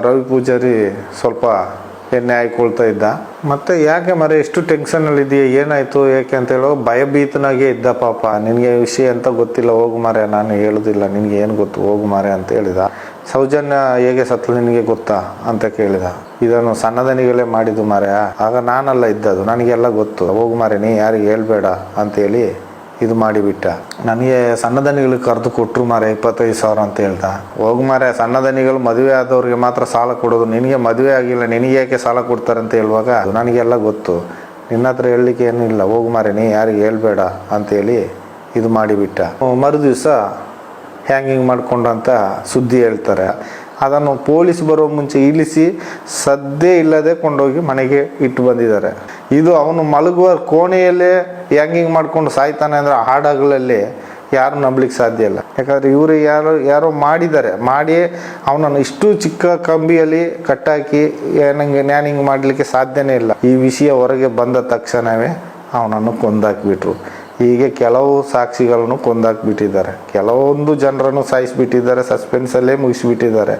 ರವಿ ಪೂಜಾರಿ ಸ್ವಲ್ಪ ಎಣ್ಣೆ ಹಾಕೊಳ್ತಾ ಇದ್ದ. ಮತ್ತೆ ಯಾಕೆ ಮರೆ ಎಷ್ಟು ಟೆನ್ಷನಲ್ಲಿ ಇದೆಯಾ, ಏನಾಯ್ತು ಯಾಕೆ ಅಂತ ಹೇಳೋ ಭಯಭೀತನಾಗೆ ಇದ್ದ. ಪಾಪ ನಿನಗೆ ವಿಷಯ ಅಂತ ಗೊತ್ತಿಲ್ಲ, ಹೋಗು ಮಾರೆ, ನಾನು ಹೇಳುದಿಲ್ಲ, ನಿನಗೆ ಏನು ಗೊತ್ತು, ಹೋಗು ಮಾರೆ ಅಂತ ಹೇಳಿದ. ಸೌಜನ್ಯ ಹೇಗೆ ಸತ್ಲು ನಿನಗೆ ಗೊತ್ತಾ ಅಂತ ಕೇಳಿದ. ಇದನ್ನು ಸಣ್ಣದನಿಗಳೇ ಮಾಡಿದ್ದು ಮಾರೆ, ಆಗ ನಾನೆಲ್ಲ ಇದ್ದದು, ನನಗೆಲ್ಲ ಗೊತ್ತು, ಹೋಗು ಮಾರೆ, ನೀ ಯಾರಿಗೆ ಹೇಳ್ಬೇಡ ಅಂತೇಳಿ ಇದು ಮಾಡಿಬಿಟ್ಟ. ನನಗೆ ಸಣ್ಣದನಿಗಳಿಗೆ ಕರೆದು ಕೊಟ್ಟರು ಮಾರೆ 25,000 ಅಂತ ಹೇಳ್ದ. ಹೋಗು ಮಾರೆ, ಸಣ್ಣದನಿಗಳು ಮದುವೆ ಆದವ್ರಿಗೆ ಮಾತ್ರ ಸಾಲ ಕೊಡೋದು, ನಿನಗೆ ಮದುವೆ ಆಗಿಲ್ಲ, ನಿನಗೆ ಯಾಕೆ ಸಾಲ ಕೊಡ್ತಾರೆ ಅಂತ ಹೇಳುವಾಗ ನನಗೆಲ್ಲ ಗೊತ್ತು, ನಿನ್ನ ಹತ್ರ ಹೇಳಲಿಕ್ಕೆ ಏನಿಲ್ಲ, ಹೋಗು ಮಾರೆ, ನೀ ಯಾರಿಗೆ ಹೇಳ್ಬೇಡ ಅಂತೇಳಿ ಇದು ಮಾಡಿಬಿಟ್ಟ. ಮರು ದಿವಸ ಹ್ಯಾಂಗಿಂಗ್ ಮಾಡ್ಕೊಂಡಂತ ಸುದ್ದಿ ಹೇಳ್ತಾರೆ. ಅದನ್ನು ಪೊಲೀಸ್ ಬರೋ ಮುಂಚೆ ಇಳಿಸಿ ಸದ್ದೇ ಇಲ್ಲದೆ ಕೊಂಡೋಗಿ ಮನೆಗೆ ಇಟ್ಟು ಬಂದಿದ್ದಾರೆ. ಇದು ಅವನು ಮಲಗುವ ಕೋಣೆಯಲ್ಲೇ ಹ್ಯಾಂಗಿಂಗ್ ಮಾಡ್ಕೊಂಡು ಸಾಯ್ತಾನೆ ಅಂದರೆ ಹಾಡಗಳಲ್ಲಿ ಯಾರು ನಂಬಲಿಕ್ಕೆ ಸಾಧ್ಯ ಇಲ್ಲ. ಯಾಕಂದರೆ ಇವರು ಯಾರೋ ಮಾಡಿದ್ದಾರೆ, ಮಾಡಿ ಅವನನ್ನು ಇಷ್ಟು ಚಿಕ್ಕ ಕಂಬಿಯಲ್ಲಿ ಕಟ್ಟಾಕಿ ನ್ಯಾನಿಂಗ್ ಮಾಡಲಿಕ್ಕೆ ಸಾಧ್ಯನೇ ಇಲ್ಲ. ಈ ವಿಷಯ ಹೊರಗೆ ಬಂದ ತಕ್ಷಣವೇ ಅವನನ್ನು ಕೊಂದಾಕಿಬಿಟ್ರು. ಹೀಗೆ ಕೆಲವು ಸಾಕ್ಷಿಗಳನ್ನು ಕೊಂದಾಕ್ಬಿಟ್ಟಿದ್ದಾರೆ, ಕೆಲವೊಂದು ಜನರನ್ನು ಸಾಯಿಸಿಬಿಟ್ಟಿದ್ದಾರೆ, ಸಸ್ಪೆನ್ಸಲ್ಲೇ ಮುಗಿಸಿಬಿಟ್ಟಿದ್ದಾರೆ.